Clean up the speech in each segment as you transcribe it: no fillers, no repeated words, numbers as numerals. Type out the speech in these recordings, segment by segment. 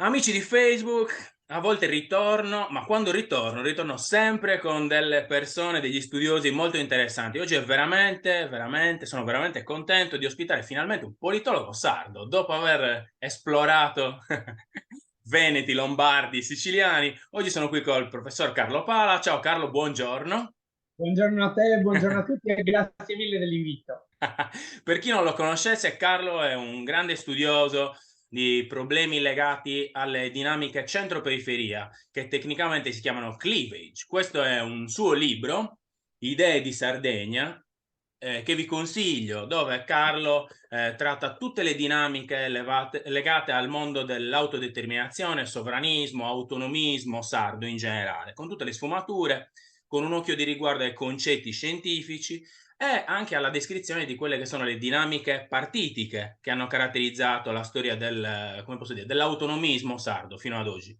Amici di Facebook, a volte ritorno, ma quando ritorno, ritorno sempre con delle persone, degli studiosi molto interessanti. Oggi è sono veramente contento di ospitare finalmente un politologo sardo. Dopo aver esplorato veneti, lombardi, siciliani, oggi sono qui col professor Carlo Pala. Ciao Carlo, buongiorno. Buongiorno a te, buongiorno a tutti e grazie mille dell'invito. Per chi non lo conoscesse, Carlo è un grande studioso di problemi legati alle dinamiche centro-periferia, che tecnicamente si chiamano cleavage. Questo è un suo libro, Idee di Sardegna, che vi consiglio, dove Carlo tratta tutte le dinamiche legate al mondo dell'autodeterminazione, sovranismo, autonomismo sardo in generale, con tutte le sfumature, con un occhio di riguardo ai concetti scientifici e anche alla descrizione di quelle che sono le dinamiche partitiche che hanno caratterizzato la storia come posso dire, dell'autonomismo sardo fino ad oggi.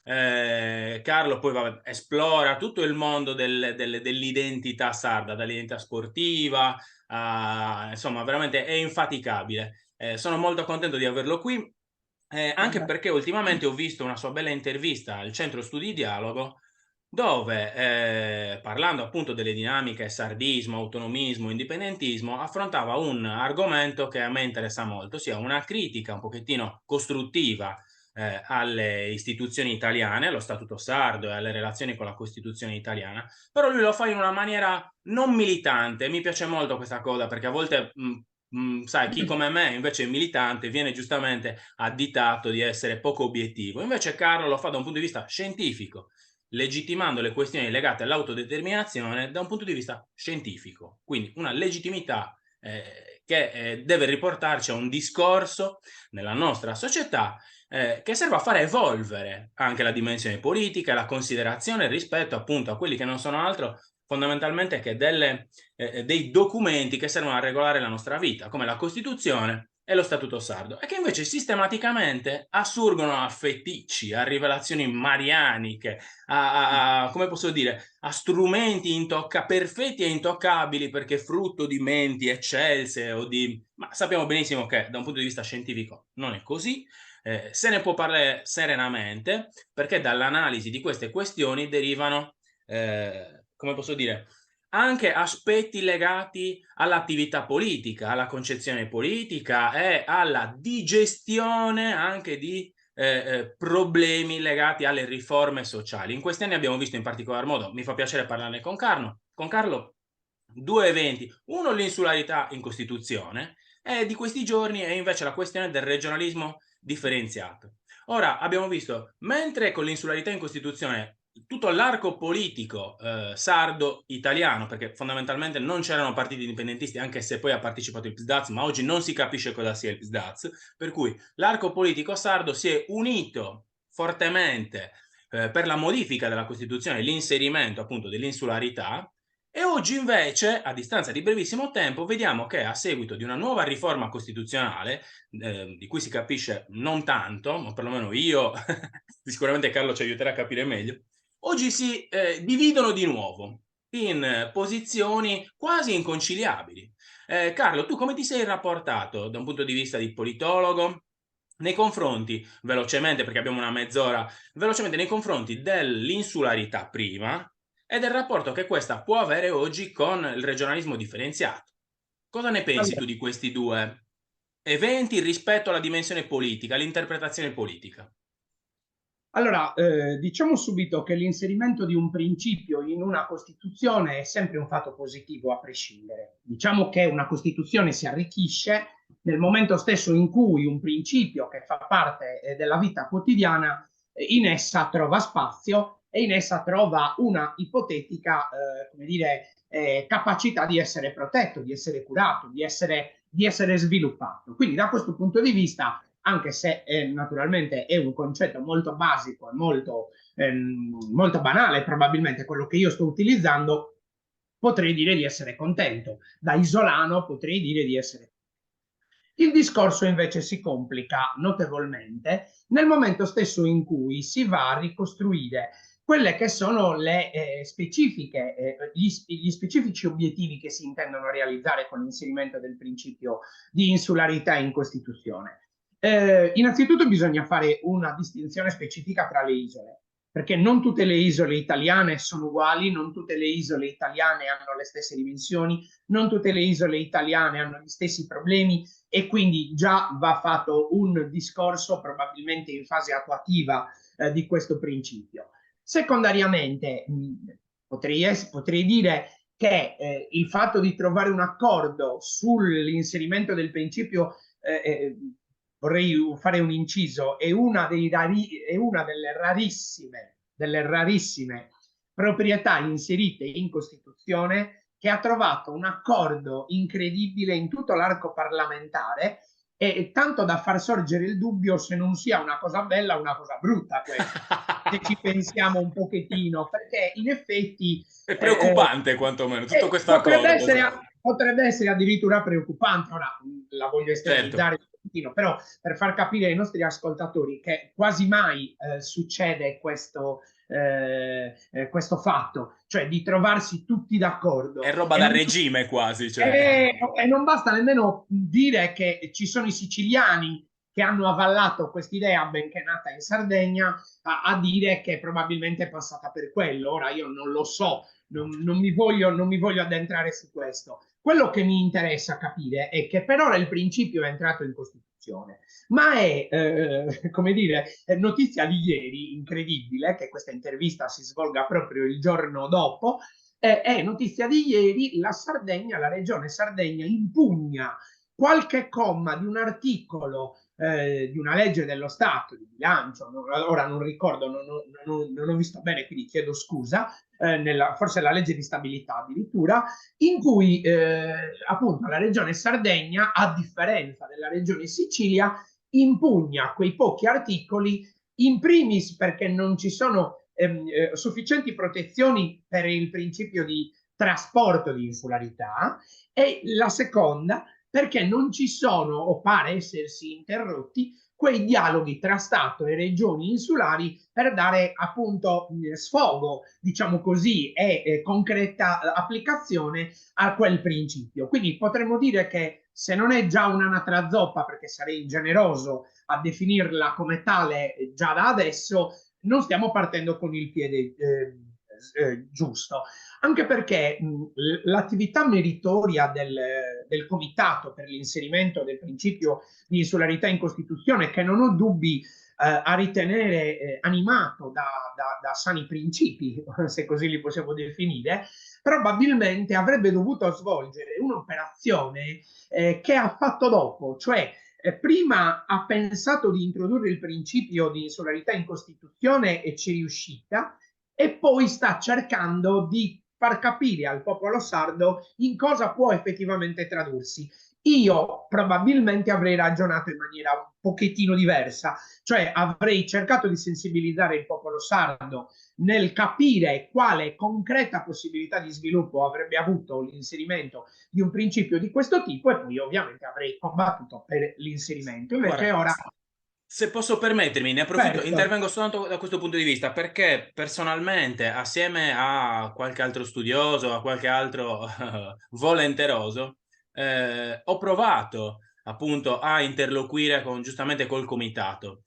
Carlo poi vabbè, esplora tutto il mondo dell'identità sarda, dall'identità sportiva, insomma veramente è infaticabile. Sono molto contento di averlo qui, anche perché ultimamente ho visto una sua bella intervista al Centro Studi Dialogo dove, parlando appunto delle dinamiche sardismo, autonomismo, indipendentismo, affrontava un argomento che a me interessa molto, ossia una critica un pochettino costruttiva, alle istituzioni italiane, allo Statuto sardo e alle relazioni con la Costituzione italiana, però lui lo fa in una maniera non militante. Mi piace molto questa cosa perché a volte, sai, chi come me invece è militante viene giustamente additato di essere poco obiettivo. Invece Carlo lo fa da un punto di vista scientifico, legittimando le questioni legate all'autodeterminazione da un punto di vista scientifico. Quindi una legittimità che deve riportarci a un discorso nella nostra società che serve a fare evolvere anche la dimensione politica e la considerazione rispetto appunto a quelli che non sono altro fondamentalmente che dei documenti che servono a regolare la nostra vita, come la Costituzione e lo Statuto sardo, e che invece sistematicamente assurgono a feticci, a rivelazioni marianiche, come posso dire, a strumenti perfetti e intoccabili perché frutto di menti eccelse o di ma sappiamo benissimo che da un punto di vista scientifico non è così, se ne può parlare serenamente perché dall'analisi di queste questioni derivano, come posso dire, anche aspetti legati all'attività politica, alla concezione politica e alla digestione anche di problemi legati alle riforme sociali. In questi anni abbiamo visto in particolar modo, mi fa piacere parlarne con Carlo, due eventi, uno l'insularità in Costituzione e di questi giorni è invece la questione del regionalismo differenziato. Ora abbiamo visto, mentre con l'insularità in Costituzione tutto l'arco politico sardo italiano, perché fondamentalmente non c'erano partiti indipendentisti, anche se poi ha partecipato il PSDAZ, ma oggi non si capisce cosa sia il PSDAZ, per cui l'arco politico sardo si è unito fortemente per la modifica della Costituzione, l'inserimento appunto dell'insularità, e oggi invece, a distanza di brevissimo tempo, vediamo che a seguito di una nuova riforma costituzionale, di cui si capisce non tanto, o perlomeno io, sicuramente Carlo ci aiuterà a capire meglio, oggi si dividono di nuovo in posizioni quasi inconciliabili. Carlo, tu come ti sei rapportato da un punto di vista di politologo nei confronti, velocemente perché abbiamo una mezz'ora, velocemente nei confronti dell'insularità prima e del rapporto che questa può avere oggi con il regionalismo differenziato. Cosa ne pensi Allora, tu di questi due eventi rispetto alla dimensione politica, all'interpretazione politica? diciamo subito che l'inserimento di un principio in una Costituzione è sempre un fatto positivo a prescindere. Diciamo che una Costituzione si arricchisce nel momento stesso in cui un principio che fa parte della vita quotidiana in essa trova spazio e in essa trova una ipotetica, come dire, capacità di essere protetto, di essere curato, di essere sviluppato. Quindi da questo punto di vista, anche se naturalmente è un concetto molto basico e molto banale, probabilmente quello che io sto utilizzando, potrei dire di essere contento. Da isolano potrei dire di essere. Il discorso invece si complica notevolmente nel momento stesso in cui si va a ricostruire quelle che sono le specifiche, gli specifici obiettivi che si intendono realizzare con l'inserimento del principio di insularità in Costituzione. Innanzitutto bisogna fare una distinzione specifica tra le isole, perché non tutte le isole italiane sono uguali, non tutte le isole italiane hanno le stesse dimensioni, non tutte le isole italiane hanno gli stessi problemi e quindi già va fatto un discorso probabilmente in fase attuativa di questo principio. Secondariamente, potrei dire che il fatto di trovare un accordo sull'inserimento del principio vorrei fare un inciso, è una delle rarissime proprietà inserite in Costituzione che ha trovato un accordo incredibile in tutto l'arco parlamentare e tanto da far sorgere il dubbio se non sia una cosa bella o una cosa brutta questa, se ci pensiamo un pochettino, perché in effetti È preoccupante quantomeno tutto questo potrebbe accordo. essere, potrebbe essere addirittura preoccupante. Ora la voglio Certo. estremizzare un pochino, però per far capire ai nostri ascoltatori che quasi mai succede questo fatto, cioè di trovarsi tutti È d'accordo. roba da regime quasi, cioè. E non basta nemmeno dire che ci sono i siciliani che hanno avallato quest'idea, benché nata in Sardegna, a dire che probabilmente è passata per quello. Ora io non lo so, non mi voglio addentrare su questo. Quello che mi interessa capire è che per ora il principio è entrato in Costituzione, ma è, come dire, è notizia di ieri, incredibile, che questa intervista si svolga proprio il giorno dopo, è notizia di ieri, la Sardegna, la regione Sardegna impugna qualche comma di un articolo di una legge dello Stato di bilancio, ora non ricordo, non ho visto bene, quindi chiedo scusa, forse la legge di stabilità addirittura, in cui appunto la regione Sardegna, a differenza della regione Sicilia, impugna quei pochi articoli, in primis perché non ci sono sufficienti protezioni per il principio di trasporto di insularità, e la seconda perché non ci sono, o pare essersi interrotti, quei dialoghi tra Stato e regioni insulari per dare appunto sfogo, diciamo così, e concreta applicazione a quel principio. Quindi potremmo dire che se non è già un'anatra zoppa, perché sarei ingeneroso a definirla come tale già da adesso, non stiamo partendo con il piede giusto, anche perché l'attività meritoria del Comitato per l'inserimento del principio di insularità in Costituzione, che non ho dubbi a ritenere animato da sani principi, se così li possiamo definire, probabilmente avrebbe dovuto svolgere un'operazione che ha fatto dopo, cioè prima ha pensato di introdurre il principio di insularità in Costituzione e ci è riuscita, e poi sta cercando di far capire al popolo sardo in cosa può effettivamente tradursi. Io probabilmente avrei ragionato in maniera un pochettino diversa, cioè avrei cercato di sensibilizzare il popolo sardo nel capire quale concreta possibilità di sviluppo avrebbe avuto l'inserimento di un principio di questo tipo, e poi ovviamente avrei combattuto per l'inserimento. Invece Guarda, ora, se posso permettermi, ne approfitto, certo, intervengo soltanto da questo punto di vista, perché personalmente, assieme a qualche altro studioso, a qualche altro volenteroso, ho provato appunto a interloquire giustamente col comitato,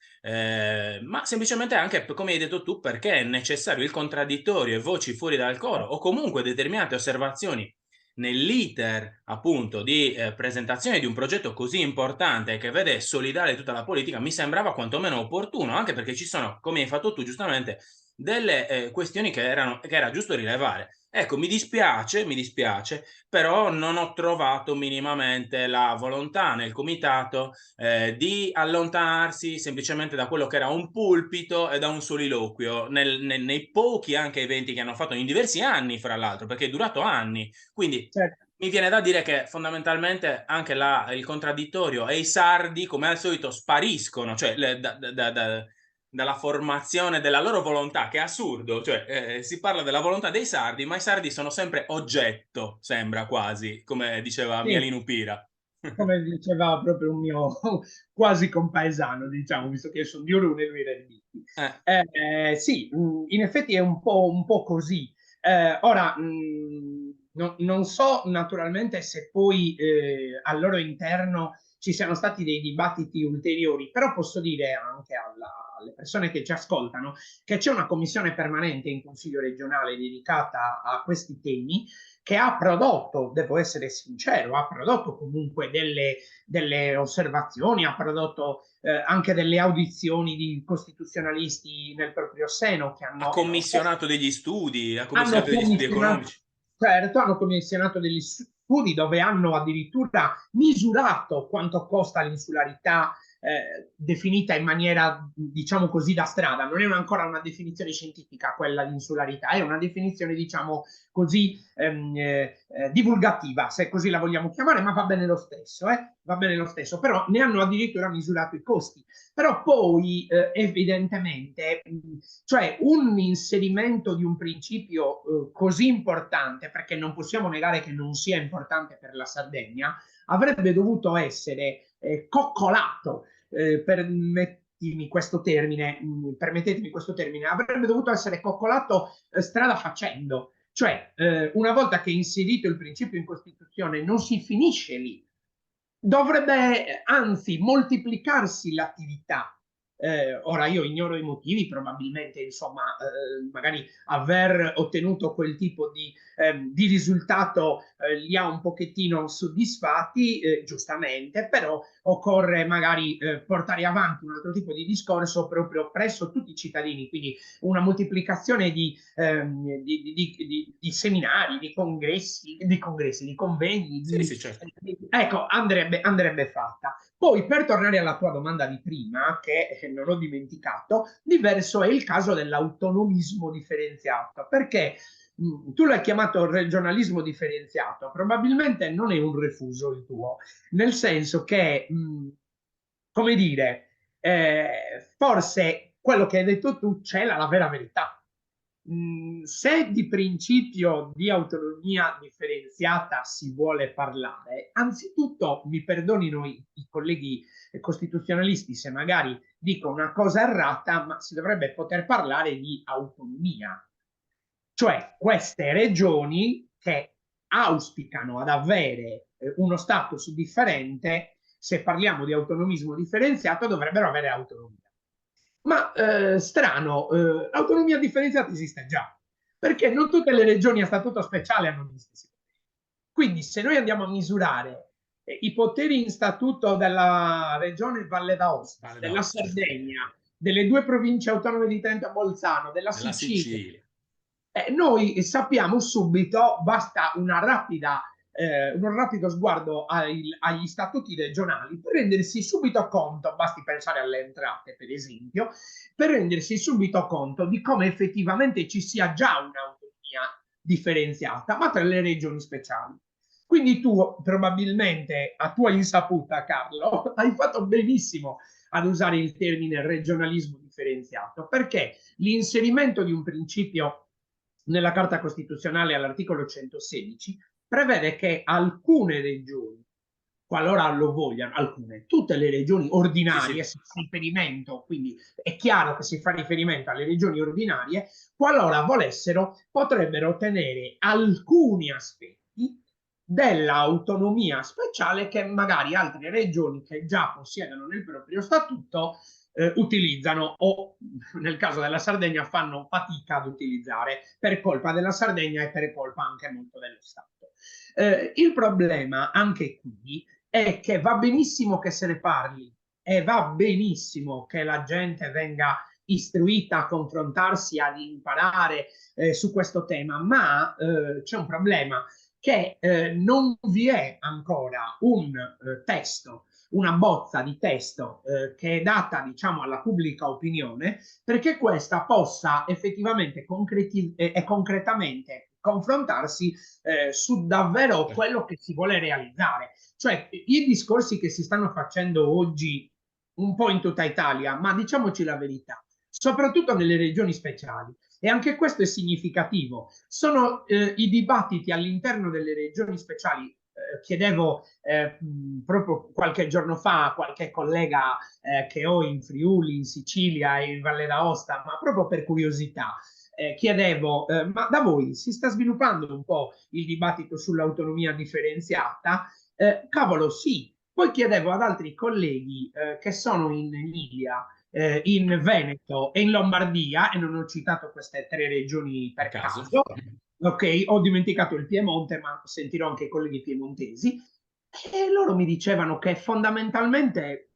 ma semplicemente anche, come hai detto tu, perché è necessario il contraddittorio e voci fuori dal coro, o comunque determinate osservazioni nell'iter appunto di presentazione di un progetto così importante che vede solidale tutta la politica, mi sembrava quantomeno opportuno, anche perché ci sono, come hai fatto tu giustamente, delle questioni che era giusto rilevare. Ecco, mi dispiace, però non ho trovato minimamente la volontà nel comitato di allontanarsi semplicemente da quello che era un pulpito e da un soliloquio nei pochi anche eventi che hanno fatto in diversi anni, fra l'altro, perché è durato anni. Quindi certo. mi viene da dire che fondamentalmente anche il contraddittorio e i sardi, come al solito, spariscono, cioè dalla formazione della loro volontà, che è assurdo, cioè si parla della volontà dei sardi, ma i sardi sono sempre oggetto, sembra quasi, come diceva Sì, Mielino Pira. come diceva proprio un mio quasi compaesano, diciamo, visto che io sono di Orune e lui era di Bitti. Eh, Sì, in effetti è un po' così. Ora, non so naturalmente se poi al loro interno ci siano stati dei dibattiti ulteriori, però posso dire anche alle persone che ci ascoltano che c'è una commissione permanente in Consiglio regionale dedicata a questi temi, che ha prodotto, devo essere sincero, ha prodotto comunque delle osservazioni, ha prodotto anche delle audizioni di costituzionalisti nel proprio seno che Ha commissionato degli studi, ha hanno commissionato degli studi commissionato, economici. certo, hanno commissionato degli studi dove hanno addirittura misurato quanto costa l'insularità definita in maniera, diciamo così, da strada. Non è ancora una definizione scientifica quella di insularità, è una definizione, diciamo così, divulgativa, se così la vogliamo chiamare, ma va bene lo stesso, va bene lo stesso, però ne hanno addirittura misurato i costi. Però poi evidentemente, cioè un inserimento di un principio così importante, perché non possiamo negare che non sia importante per la Sardegna, avrebbe dovuto essere coccolato, permettetemi questo termine, avrebbe dovuto essere coccolato strada facendo. Cioè, una volta che è inserito il principio in Costituzione, non si finisce lì. Dovrebbe anzi moltiplicarsi l'attività. Ora io ignoro i motivi, probabilmente insomma magari aver ottenuto quel tipo di risultato li ha un pochettino soddisfatti, giustamente, però occorre magari portare avanti un altro tipo di discorso proprio presso tutti i cittadini, quindi una moltiplicazione di seminari, di congressi, di convegni, Sì, sì, certo. ecco, andrebbe fatta. Poi, per tornare alla tua domanda di prima, che non ho dimenticato, diverso è il caso dell'autonomismo differenziato, perché tu l'hai chiamato regionalismo differenziato, probabilmente non è un refuso il tuo, nel senso che, come dire, forse quello che hai detto tu c'è la vera verità. Se di principio di autonomia differenziata si vuole parlare, anzitutto mi perdonino i colleghi costituzionalisti se magari dico una cosa errata, ma si dovrebbe poter parlare di autonomia, cioè queste regioni che auspicano ad avere uno status differente, se parliamo di autonomismo differenziato, dovrebbero avere autonomia. Ma strano, l'autonomia differenziata esiste già, perché non tutte le regioni a statuto speciale hanno gli stessi poteri. Quindi se noi andiamo a misurare i poteri in statuto della regione Valle d'Aosta, Vale della d'Aosta, certo. Sardegna, delle due province autonome di Trento e Bolzano, della Della Sicilia, Sicilia. noi sappiamo subito, basta un rapido sguardo agli statuti regionali per rendersi subito conto, basti pensare alle entrate per esempio, per rendersi subito conto di come effettivamente ci sia già un'autonomia differenziata, ma tra le regioni speciali. Quindi tu probabilmente a tua insaputa, Carlo, hai fatto benissimo ad usare il termine regionalismo differenziato, perché l'inserimento di un principio nella Carta Costituzionale all'articolo 116 prevede che alcune regioni, qualora lo vogliano, tutte le regioni Sì, ordinarie, sì. si fa riferimento, quindi è chiaro che si fa riferimento alle regioni ordinarie, qualora volessero, potrebbero ottenere alcuni aspetti dell'autonomia speciale che magari altre regioni che già possiedono nel proprio statuto utilizzano o nel caso della Sardegna fanno fatica ad utilizzare per colpa della Sardegna e per colpa anche molto dello Stato. Il problema anche qui è che va benissimo che se ne parli e va benissimo che la gente venga istruita a confrontarsi, ad imparare su questo tema, ma c'è un problema che non vi è ancora un testo, una bozza di testo che è data, diciamo, alla pubblica opinione perché questa possa effettivamente e concretamente confrontarsi su davvero Certo. quello che si vuole realizzare. Cioè, i discorsi che si stanno facendo oggi un po' in tutta Italia, ma diciamoci la verità, soprattutto nelle regioni speciali, e anche questo è significativo, sono i dibattiti all'interno delle regioni speciali. Chiedevo proprio qualche giorno fa a qualche collega che ho in Friuli, in Sicilia e in Valle d'Aosta, ma proprio per curiosità, chiedevo, ma da voi si sta sviluppando un po' il dibattito sull'autonomia differenziata? Cavolo, sì. Poi chiedevo ad altri colleghi che sono in Emilia, in Veneto e in Lombardia, e non ho citato queste tre regioni a per caso. caso, ok, ho dimenticato il Piemonte, ma sentirò anche i colleghi piemontesi, e loro mi dicevano che fondamentalmente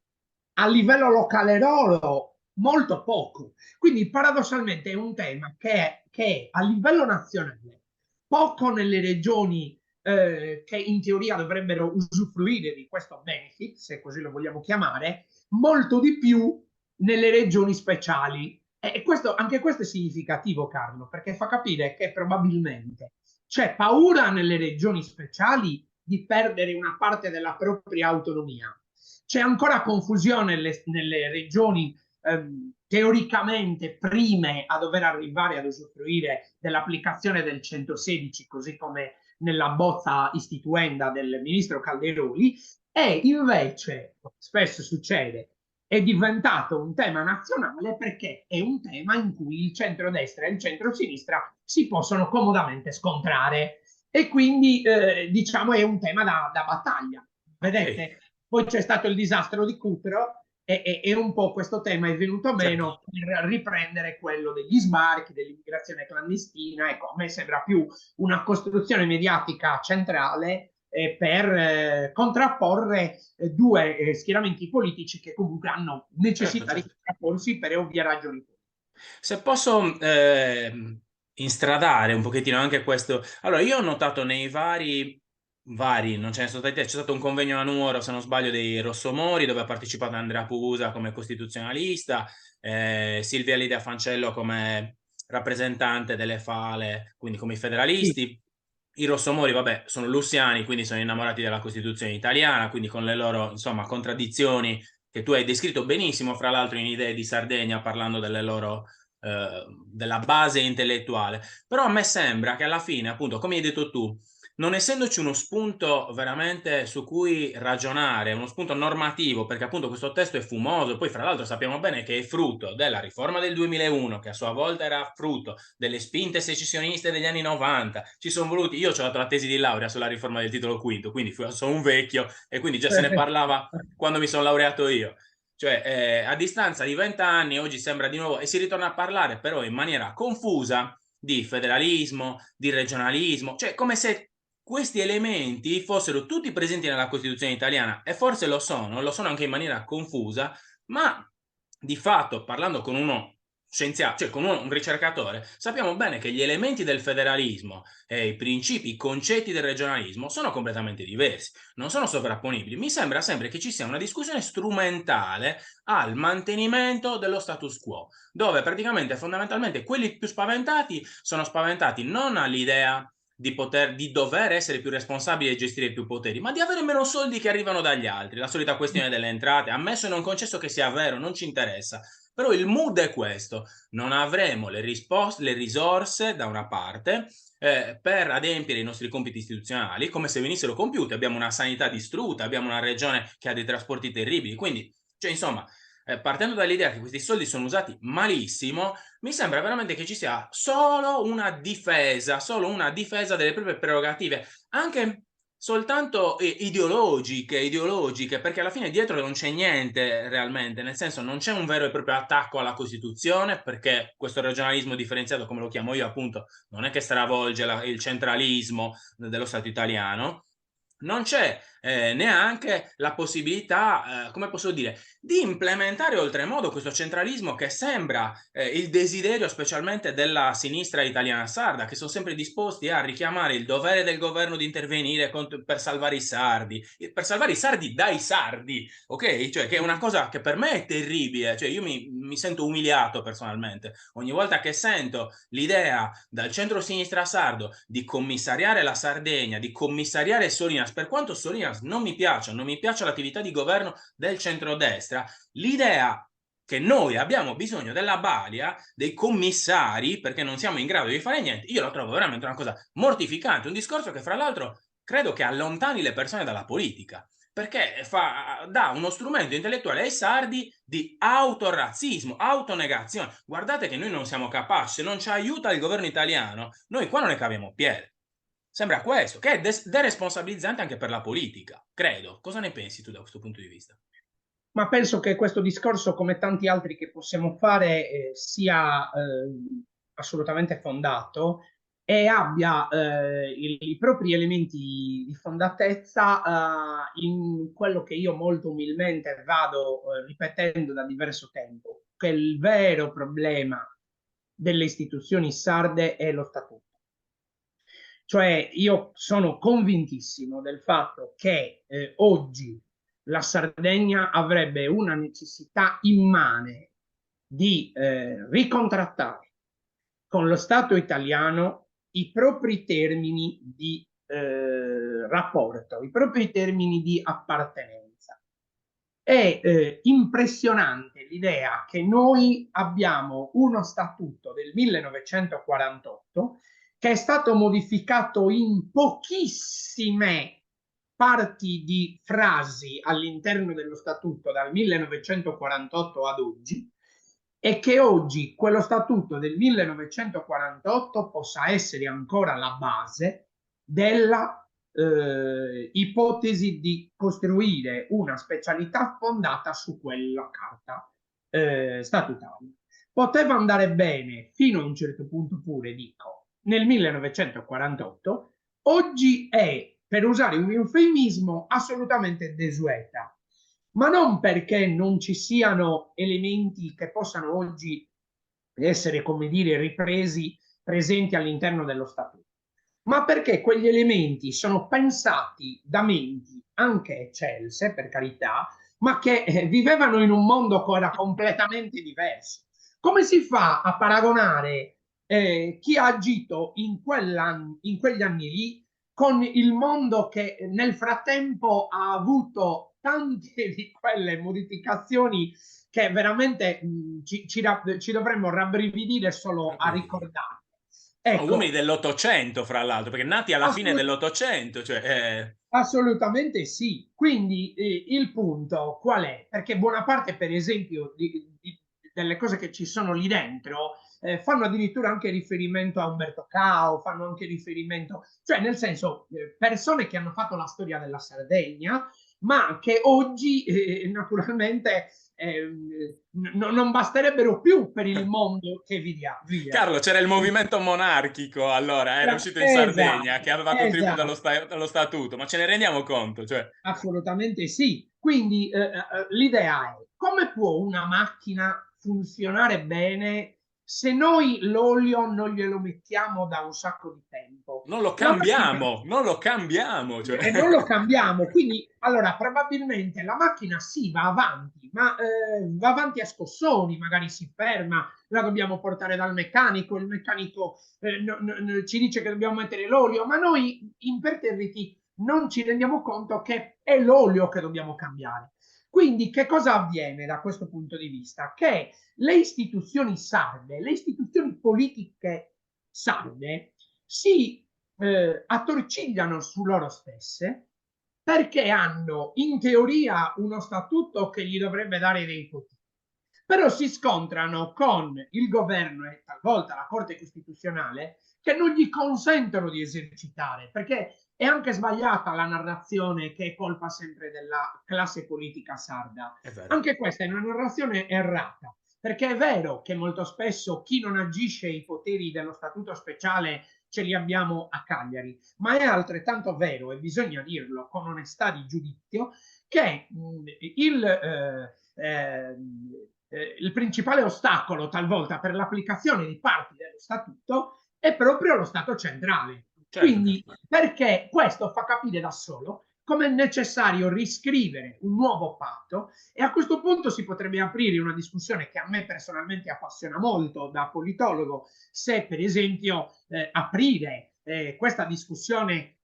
a livello locale loro molto poco. Quindi paradossalmente è un tema che a livello nazionale, poco nelle regioni che in teoria dovrebbero usufruire di questo benefit, se così lo vogliamo chiamare, molto di più nelle regioni speciali. E questo, anche questo è significativo, Carlo, perché fa capire che probabilmente c'è paura nelle regioni speciali di perdere una parte della propria autonomia. C'è ancora confusione nelle regioni teoricamente prime a dover arrivare ad usufruire dell'applicazione del 116, così come nella bozza istituenda del ministro Calderoli, e invece spesso succede è diventato un tema nazionale perché è un tema in cui il centrodestra e il centrosinistra si possono comodamente scontrare e quindi diciamo è un tema da battaglia. Ok, Vedete, poi c'è stato il disastro di Cutro e un po' questo tema è venuto certo. meno per riprendere quello degli sbarchi, dell'immigrazione clandestina. Ecco, a me sembra più una costruzione mediatica centrale per contrapporre due schieramenti politici che comunque hanno Certo, necessità di certo. contrapporsi per ovvie ragioni. Se posso instradare un pochettino anche questo, allora io ho notato nei vari, non ce ne sono stati, c'è stato un convegno a Nuoro, se non sbaglio, dei Rossomori, dove ha partecipato Andrea Pusa come costituzionalista, Silvia Lidia Fancello come rappresentante delle Fale, quindi come i Sì, federalisti. I Rossomori, vabbè, sono lussiani, quindi sono innamorati della Costituzione italiana, quindi con le loro, insomma, contraddizioni che tu hai descritto benissimo, fra l'altro in Idee di Sardegna, parlando delle loro, della base intellettuale. Però a me sembra che alla fine, appunto, come hai detto tu, non essendoci uno spunto veramente su cui ragionare, uno spunto normativo, perché appunto questo testo è fumoso, poi fra l'altro sappiamo bene che è frutto della riforma del 2001, che a sua volta era frutto delle spinte secessioniste degli anni 90, ci sono voluti, io ho dato la tesi di laurea sulla riforma del titolo quinto, quindi sono un vecchio e quindi già se ne parlava quando mi sono laureato io. Cioè, a distanza di 20 anni, oggi sembra di nuovo, e si ritorna a parlare però in maniera confusa di federalismo, di regionalismo, cioè come se questi elementi fossero tutti presenti nella Costituzione italiana, e forse lo sono anche in maniera confusa, ma di fatto, parlando con uno scienziato, cioè con un ricercatore, sappiamo bene che gli elementi del federalismo e i principi, i concetti del regionalismo sono completamente diversi, non sono sovrapponibili. Mi sembra sempre che ci sia una discussione strumentale al mantenimento dello status quo, dove praticamente fondamentalmente quelli più spaventati sono spaventati non all'idea di dover essere più responsabili e gestire più poteri, ma di avere meno soldi che arrivano dagli altri. La solita questione delle entrate, ammesso e non concesso che sia vero, non ci interessa. Però il mood è questo: non avremo le risposte, le risorse da una parte per adempiere i nostri compiti istituzionali, come se venissero compiuti. Abbiamo una sanità distrutta, abbiamo una regione che ha dei trasporti terribili, quindi, cioè, insomma, partendo dall'idea che questi soldi sono usati malissimo, mi sembra veramente che ci sia solo una difesa delle proprie prerogative, anche soltanto ideologiche, perché alla fine dietro non c'è niente realmente, nel senso non c'è un vero e proprio attacco alla Costituzione, perché questo regionalismo differenziato, come lo chiamo io, appunto, non è che stravolge il centralismo dello Stato italiano. Non c'è neanche la possibilità, come posso dire, di implementare oltremodo questo centralismo che sembra il desiderio specialmente della sinistra italiana sarda, che sono sempre disposti a richiamare il dovere del governo di intervenire per salvare i sardi, per salvare i sardi dai sardi, ok? Cioè, che è una cosa che per me è terribile, cioè io mi sento umiliato personalmente. Ogni volta che sento l'idea dal centro-sinistra sardo di commissariare la Sardegna, di commissariare Solinas, per quanto Solinas non mi piaccia, non mi piace l'attività di governo del centrodestra, l'idea che noi abbiamo bisogno della balia, dei commissari, perché non siamo in grado di fare niente, io lo trovo veramente una cosa mortificante, un discorso che fra l'altro credo che allontani le persone dalla politica, perché dà uno strumento intellettuale ai sardi di autorazzismo, autonegazione. Guardate che noi non siamo capaci, se non ci aiuta il governo italiano, noi qua non ne caviamo piede. Sembra questo, che è deresponsabilizzante anche per la politica, credo. Cosa ne pensi tu da questo punto di vista? Ma penso che questo discorso, come tanti altri che possiamo fare, sia assolutamente fondato e abbia i propri elementi di fondatezza in quello che io molto umilmente vado ripetendo da diverso tempo, che il vero problema delle istituzioni sarde è lo statuto. Cioè io sono convintissimo del fatto che oggi la Sardegna avrebbe una necessità immane di ricontrattare con lo Stato italiano i propri termini di rapporto, i propri termini di appartenenza. È impressionante l'idea che noi abbiamo uno statuto del 1948 che è stato modificato in pochissime parti di frasi all'interno dello statuto dal 1948 ad oggi, e che oggi quello statuto del 1948 possa essere ancora la base della ipotesi di costruire una specialità fondata su quella carta statutaria. Poteva andare bene fino a un certo punto pure, dico, nel 1948, oggi è, per usare un eufemismo, assolutamente desueta, ma non perché non ci siano elementi che possano oggi essere, come dire, ripresi, presenti all'interno dello statuto, ma perché quegli elementi sono pensati da menti anche eccelse, per carità, ma che vivevano in un mondo che era completamente diverso. Come si fa a paragonare chi ha agito in quegli anni lì con il mondo che nel frattempo ha avuto tante di quelle modificazioni che veramente ci dovremmo rabbrividire solo a ricordare. Sono uomini Ecco, dell'Ottocento, fra l'altro, perché nati alla fine assolut dell'Ottocento, cioè, assolutamente sì. Quindi il punto qual è? Perché buona parte, per esempio, delle cose che ci sono lì dentro fanno addirittura anche riferimento a Umberto Cao, fanno anche riferimento, cioè nel senso, persone che hanno fatto la storia della Sardegna, ma che oggi naturalmente non basterebbero più per il mondo che vive. Carlo, c'era il movimento monarchico allora, era uscito in Sardegna, che Esatto, aveva contribuito esatto. allo statuto, ma ce ne rendiamo conto? Cioè, Assolutamente sì. Quindi l'idea è come può una macchina funzionare bene se noi l'olio non glielo mettiamo da un sacco di tempo? non lo La macchina cambiamo, non lo cambiamo. Cioè. e non lo cambiamo. Quindi, allora, probabilmente la macchina sì va avanti, ma va avanti a scossoni, magari si ferma, la dobbiamo portare dal meccanico, il meccanico ci dice che dobbiamo mettere l'olio, ma noi imperterriti non ci rendiamo conto che è l'olio che dobbiamo cambiare. Quindi che cosa avviene da questo punto di vista? Che le istituzioni sarde, le istituzioni politiche sarde si attorcigliano su loro stesse perché hanno in teoria uno statuto che gli dovrebbe dare dei poteri, però si scontrano con il governo e talvolta la Corte Costituzionale che non gli consentono di esercitare, perché è anche sbagliata la narrazione che è colpa sempre della classe politica sarda. È vero. Anche questa è una narrazione errata, perché è vero che molto spesso chi non agisce i poteri dello statuto speciale ce li abbiamo a Cagliari, ma è altrettanto vero, e bisogna dirlo con onestà di giudizio, che il principale ostacolo talvolta per l'applicazione di parti dello statuto è proprio lo Stato centrale. Certo, Quindi, perché questo fa capire da solo come è necessario riscrivere un nuovo patto, e a questo punto si potrebbe aprire una discussione che a me personalmente appassiona molto da politologo, se per esempio aprire questa discussione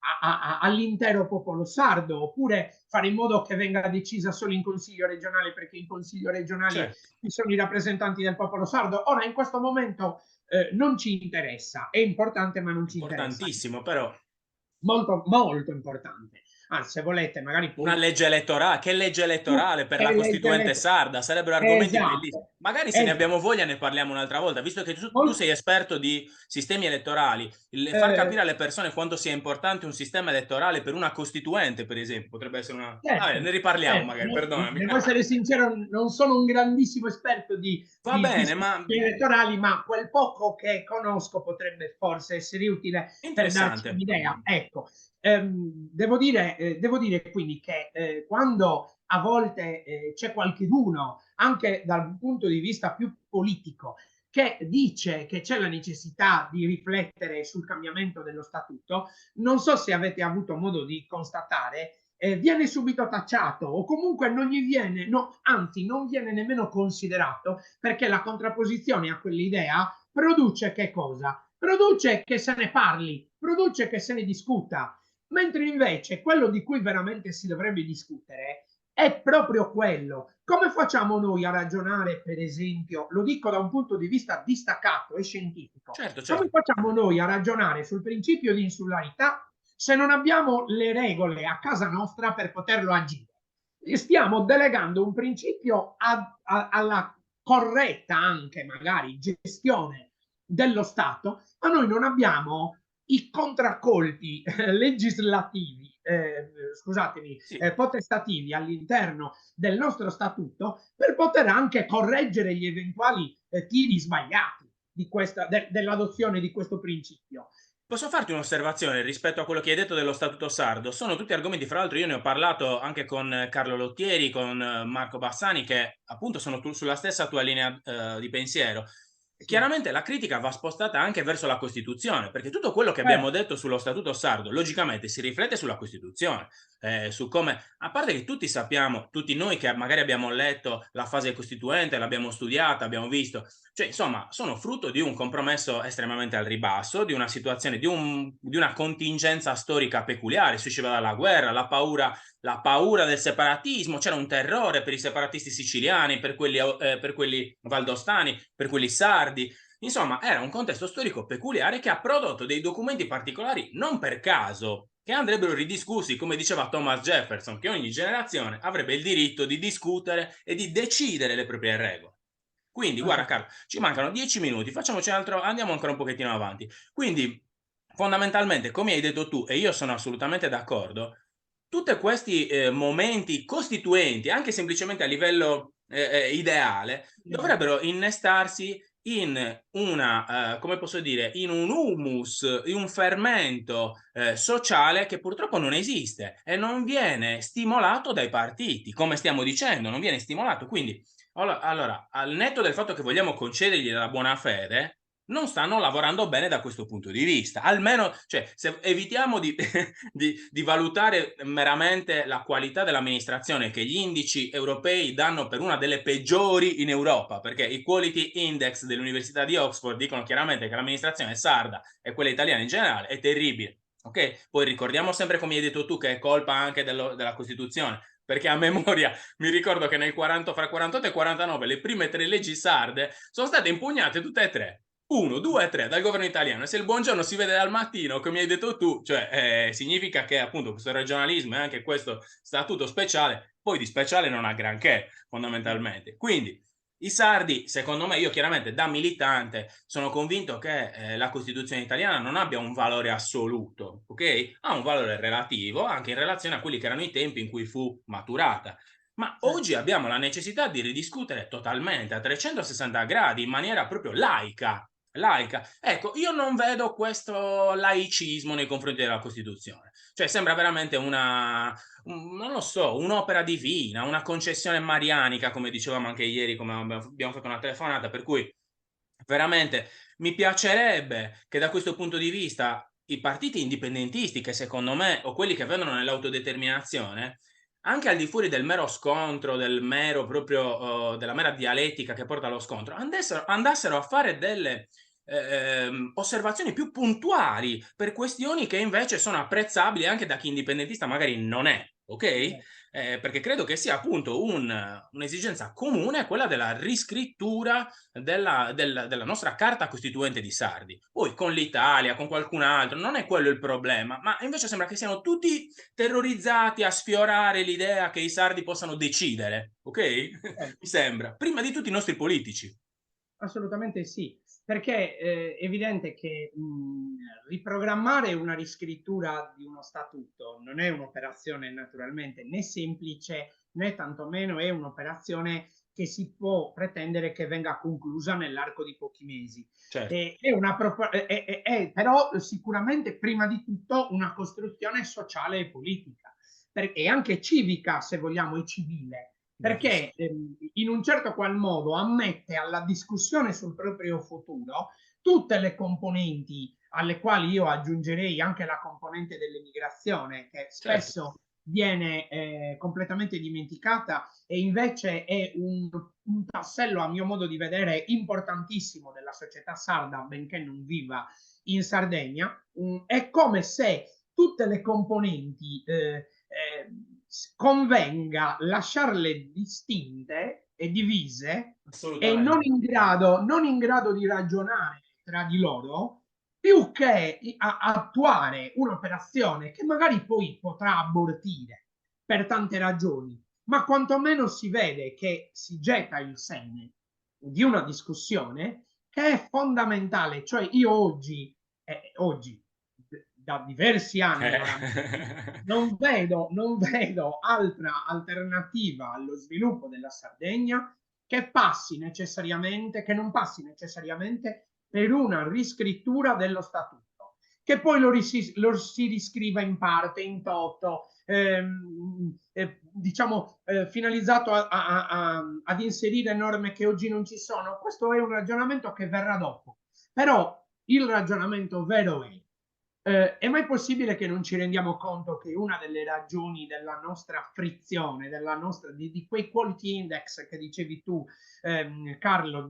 all'intero popolo sardo, oppure fare in modo che venga decisa solo in consiglio regionale, perché in consiglio regionale certo. ci sono i rappresentanti del popolo sardo. Ora in questo momento non ci interessa, è importante ma non ci interessa, Importantissimo, però. molto molto importante. Anzi, se volete, magari Una poi legge elettorale, che legge elettorale per la legge Costituente sarda? Sarebbero argomenti bellissi esatto, magari se ne esatto. abbiamo voglia ne parliamo un'altra volta, visto che tu sei esperto di sistemi elettorali, il far Eh, capire alle persone quanto sia importante un sistema elettorale per una Costituente, per esempio, potrebbe essere una vabbè, ne certo, riparliamo certo. magari, perdonami. Devo essere sincero, non sono un grandissimo esperto Va di bene, ma sistemi elettorali, ma quel poco che conosco potrebbe forse essere utile per darci interessante. un'idea. Ecco, devo dire quindi che quando a volte c'è qualcheduno, anche dal punto di vista più politico, che dice che c'è la necessità di riflettere sul cambiamento dello statuto, non so se avete avuto modo di constatare, viene subito tacciato o comunque non gli viene, no, anzi non viene nemmeno considerato perché la contrapposizione a quell'idea produce che cosa? Produce che se ne parli, produce che se ne discuta, mentre invece quello di cui veramente si dovrebbe discutere è proprio quello. Come facciamo noi a ragionare, per esempio, lo dico da un punto di vista distaccato e scientifico, Certo, come certo. facciamo noi a ragionare sul principio di insularità se non abbiamo le regole a casa nostra per poterlo agire? Stiamo delegando un principio alla corretta anche magari gestione dello Stato, ma noi non abbiamo i contraccolpi legislativi, scusatemi, Sì. potestativi all'interno del nostro statuto per poter anche correggere gli eventuali tiri sbagliati dell'adozione di questo principio. Posso farti un'osservazione rispetto a quello che hai detto dello Statuto sardo? Sono tutti argomenti, fra l'altro io ne ho parlato anche con Carlo Lottieri, con Marco Bassani, che appunto sono sulla stessa tua linea di pensiero. Sì. Chiaramente la critica va spostata anche verso la Costituzione, perché tutto quello che abbiamo Certo, detto sullo Statuto sardo, logicamente si riflette sulla Costituzione, su come, a parte che tutti sappiamo, tutti noi che magari abbiamo letto la fase costituente, l'abbiamo studiata, abbiamo visto, cioè, insomma, sono frutto di un compromesso estremamente al ribasso, di una situazione, di una contingenza storica peculiare. Si usciva dalla guerra, la paura del separatismo, c'era un terrore per i separatisti siciliani, per quelli valdostani, per quelli sardi. Insomma, era un contesto storico peculiare che ha prodotto dei documenti particolari non per caso, che andrebbero ridiscussi, come diceva Thomas Jefferson, che ogni generazione avrebbe il diritto di discutere e di decidere le proprie regole. Quindi, guarda Carlo, ci mancano 10 minuti, facciamoci un altro, andiamo ancora un pochettino avanti. Quindi, fondamentalmente, come hai detto tu, e io sono assolutamente d'accordo, tutti questi momenti costituenti, anche semplicemente a livello ideale, dovrebbero innestarsi in una, come posso dire, in un humus, in un fermento sociale che purtroppo non esiste e non viene stimolato dai partiti, come stiamo dicendo, non viene stimolato. Quindi allora, al netto del fatto che vogliamo concedergli la buona fede, non stanno lavorando bene da questo punto di vista. Almeno, cioè, se evitiamo di, di valutare meramente la qualità dell'amministrazione che gli indici europei danno per una delle peggiori in Europa, perché i quality index dell'Università di Oxford dicono chiaramente che l'amministrazione sarda e quella italiana in generale è terribile. Ok? Poi ricordiamo sempre, come hai detto tu, che è colpa anche della Costituzione, perché a memoria mi ricordo che nel 40, fra 48 e 49 le prime 3 leggi sarde sono state impugnate tutte e 3. 1, 2 e 3 dal governo italiano. E se il buongiorno si vede dal mattino, come hai detto tu, cioè significa che appunto questo regionalismo e anche questo statuto speciale, poi di speciale non ha granché, fondamentalmente. Quindi i sardi, secondo me, io chiaramente da militante sono convinto che la Costituzione italiana non abbia un valore assoluto, ok? Ha un valore relativo anche in relazione a quelli che erano i tempi in cui fu maturata. Ma certo. oggi abbiamo la necessità di ridiscutere totalmente a 360 gradi in maniera proprio laica. Laica. Ecco, io non vedo questo laicismo nei confronti della Costituzione. Cioè, sembra veramente non lo so, un'opera divina, una concessione marianica, come dicevamo anche ieri, come abbiamo fatto una telefonata, per cui veramente mi piacerebbe che da questo punto di vista i partiti indipendentisti, che secondo me, o quelli che vedono nell'autodeterminazione, anche al di fuori del mero scontro, del mero proprio, della mera dialettica che porta allo scontro, andassero a fare delle osservazioni più puntuali per questioni che invece sono apprezzabili anche da chi indipendentista magari non è, ok? Perché credo che sia appunto un'esigenza comune quella della riscrittura della nostra carta costituente di Sardi. Poi con l'Italia, con qualcun altro, non è quello il problema, ma invece sembra che siano tutti terrorizzati a sfiorare l'idea che i sardi possano decidere, ok? Eh, Mi sembra, prima di tutti i nostri politici. Assolutamente sì, perché è evidente che riprogrammare una riscrittura di uno statuto non è un'operazione naturalmente né semplice né tantomeno è un'operazione che si può pretendere che venga conclusa nell'arco di pochi mesi. Certo, È però sicuramente prima di tutto una costruzione sociale e politica, e anche civica, se vogliamo, e civile, perché bravissimo. in un certo qual modo ammette alla discussione sul proprio futuro tutte le componenti, alle quali io aggiungerei anche la componente dell'emigrazione, che Certo. spesso viene completamente dimenticata e invece è un tassello, a mio modo di vedere, importantissimo della società sarda, benché non viva in Sardegna. È come se tutte le componenti convenga lasciarle distinte e divise e Assolutamente. non in grado di ragionare tra di loro, più che attuare un'operazione che magari poi potrà abortire per tante ragioni, ma quantomeno si vede che si getta il seme di una discussione che è fondamentale. Cioè io oggi da diversi anni oramai, non vedo altra alternativa allo sviluppo della Sardegna che passi necessariamente, che non passi necessariamente per una riscrittura dello statuto, che poi lo si riscriva in parte, in toto, diciamo finalizzato ad inserire norme che oggi non ci sono. Questo è un ragionamento che verrà dopo, però il ragionamento vero è mai possibile che non ci rendiamo conto che una delle ragioni della nostra frizione, di quei quality index che dicevi tu, Carlo,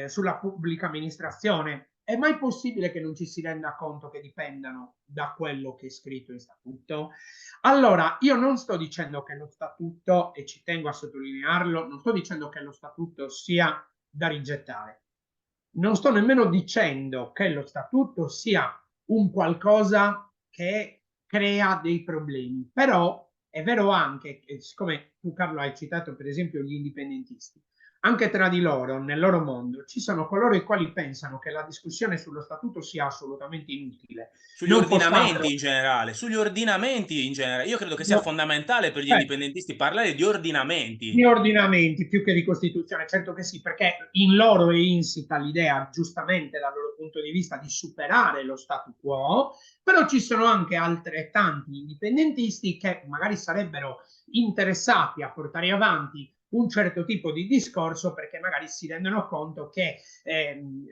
sulla pubblica amministrazione, è mai possibile che non ci si renda conto che dipendano da quello che è scritto in statuto? Allora, io non sto dicendo che lo statuto, e ci tengo a sottolinearlo, non sto dicendo che lo statuto sia da rigettare. Non sto nemmeno dicendo che lo statuto sia un qualcosa che crea dei problemi, però è vero anche che, siccome tu Carlo hai citato per esempio gli indipendentisti, anche tra di loro, nel loro mondo, ci sono coloro i quali pensano che la discussione sullo statuto sia assolutamente inutile. Sugli Non fosse ordinamenti altro, in generale, sugli ordinamenti in genere. Io credo che sia no, fondamentale per gli cioè, indipendentisti parlare di ordinamenti. di ordinamenti più che di Costituzione, certo che sì, perché in loro è insita l'idea, giustamente dal loro punto di vista, di superare lo statu quo, però ci sono anche altrettanti indipendentisti che magari sarebbero interessati a portare avanti un certo tipo di discorso perché magari si rendono conto che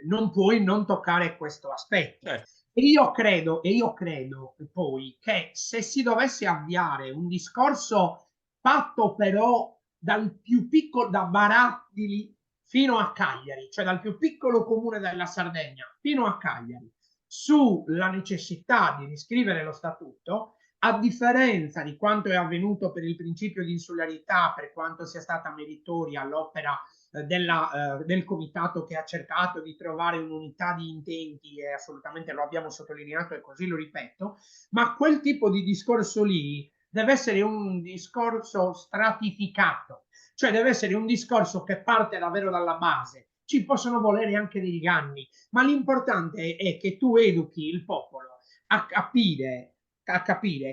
non puoi non toccare questo aspetto. Certo, E io credo poi che se si dovesse avviare un discorso fatto però dal più piccolo, da Barattili fino a Cagliari, cioè dal più piccolo comune della Sardegna fino a Cagliari, sulla necessità di riscrivere lo statuto, a differenza di quanto è avvenuto per il principio di insularità, per quanto sia stata meritoria l'opera del comitato che ha cercato di trovare un'unità di intenti e assolutamente lo abbiamo sottolineato e così lo ripeto, ma quel tipo di discorso lì deve essere un discorso stratificato, cioè deve essere un discorso che parte davvero dalla base. Ci possono volere anche degli anni, ma l'importante è che tu educhi il popolo a capire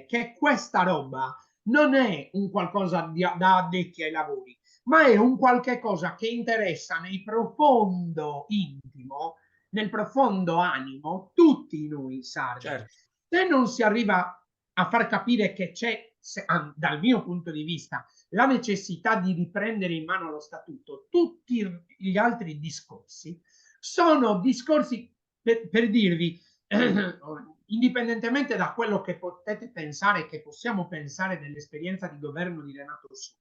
che questa roba non è un qualcosa da addetti ai lavori, ma è un qualche cosa che interessa nel profondo intimo, nel profondo animo, tutti noi sardi. certo, Se non si arriva a far capire che c'è, dal mio punto di vista, la necessità di riprendere in mano lo statuto, tutti gli altri discorsi sono discorsi per dirvi, indipendentemente da quello che potete pensare, che possiamo pensare dell'esperienza di governo di Renato Solo.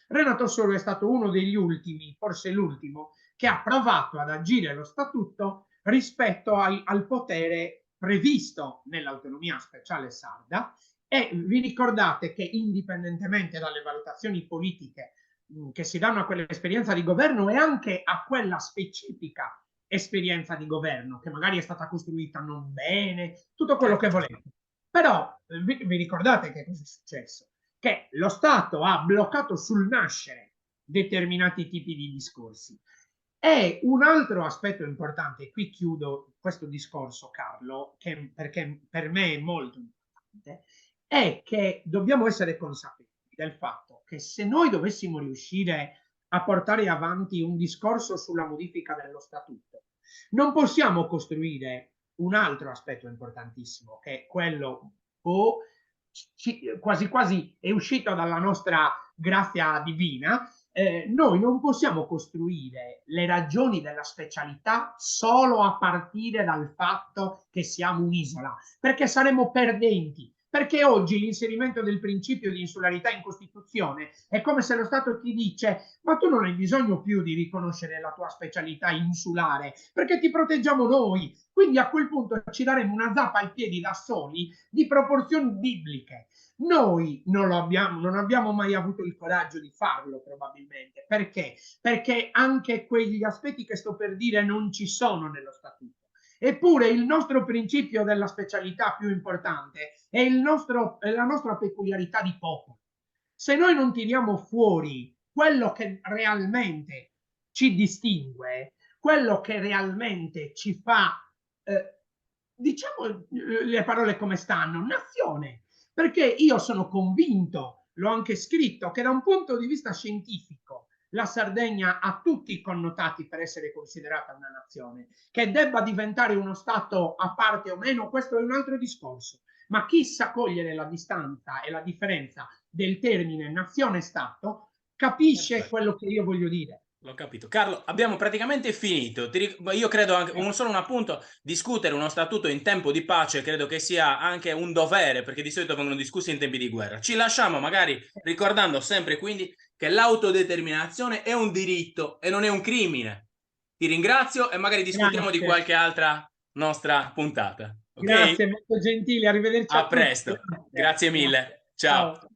Renato Solo è stato uno degli ultimi, forse l'ultimo, che ha provato ad agire lo statuto rispetto al potere previsto nell'autonomia speciale sarda E vi ricordate che indipendentemente dalle valutazioni politiche che si danno a quell'esperienza di governo e anche a quella specifica esperienza di governo, che magari è stata costruita non bene, tutto quello che volete. Però vi ricordate che cosa è successo? Che lo Stato ha bloccato sul nascere determinati tipi di discorsi. E un altro aspetto importante, e qui chiudo questo discorso, Carlo, perché per me è molto importante, è che dobbiamo essere consapevoli del fatto che se noi dovessimo riuscire a portare avanti un discorso sulla modifica dello statuto, non possiamo costruire un altro aspetto importantissimo, che è quello quasi quasi è uscito dalla nostra grazia divina. Noi non possiamo costruire le ragioni della specialità solo a partire dal fatto che siamo un'isola, perché saremo perdenti. Perché oggi l'inserimento del principio di insularità in Costituzione è come se lo Stato ti dice: ma tu non hai bisogno più di riconoscere la tua specialità insulare, perché ti proteggiamo noi. Quindi a quel punto ci daremo una zappa ai piedi da soli di proporzioni bibliche. Noi non abbiamo mai avuto il coraggio di farlo, probabilmente. Perché? Perché anche quegli aspetti che sto per dire non ci sono nello statuto. Eppure il nostro principio della specialità più importante è la nostra peculiarità di popolo. Se noi non tiriamo fuori quello che realmente ci distingue, quello che realmente ci fa, diciamo le parole come stanno, nazione. Perché io sono convinto, l'ho anche scritto, che da un punto di vista scientifico la Sardegna ha tutti i connotati per essere considerata una nazione. Che debba diventare uno Stato a parte o meno, questo è un altro discorso. Ma chi sa cogliere la distanza e la differenza del termine nazione-Stato capisce quello che io voglio dire. L'ho capito. Carlo, abbiamo praticamente finito. Io credo anche, solo un appunto, discutere uno statuto in tempo di pace credo che sia anche un dovere, perché di solito vengono discussi in tempi di guerra. Ci lasciamo magari ricordando sempre quindi che l'autodeterminazione è un diritto e non è un crimine. Ti ringrazio e magari discutiamo di Grazie. qualche altra nostra puntata. Ok? Grazie, molto gentile. Arrivederci A a tutti. presto. Grazie. Grazie mille. Grazie. Ciao. Ciao.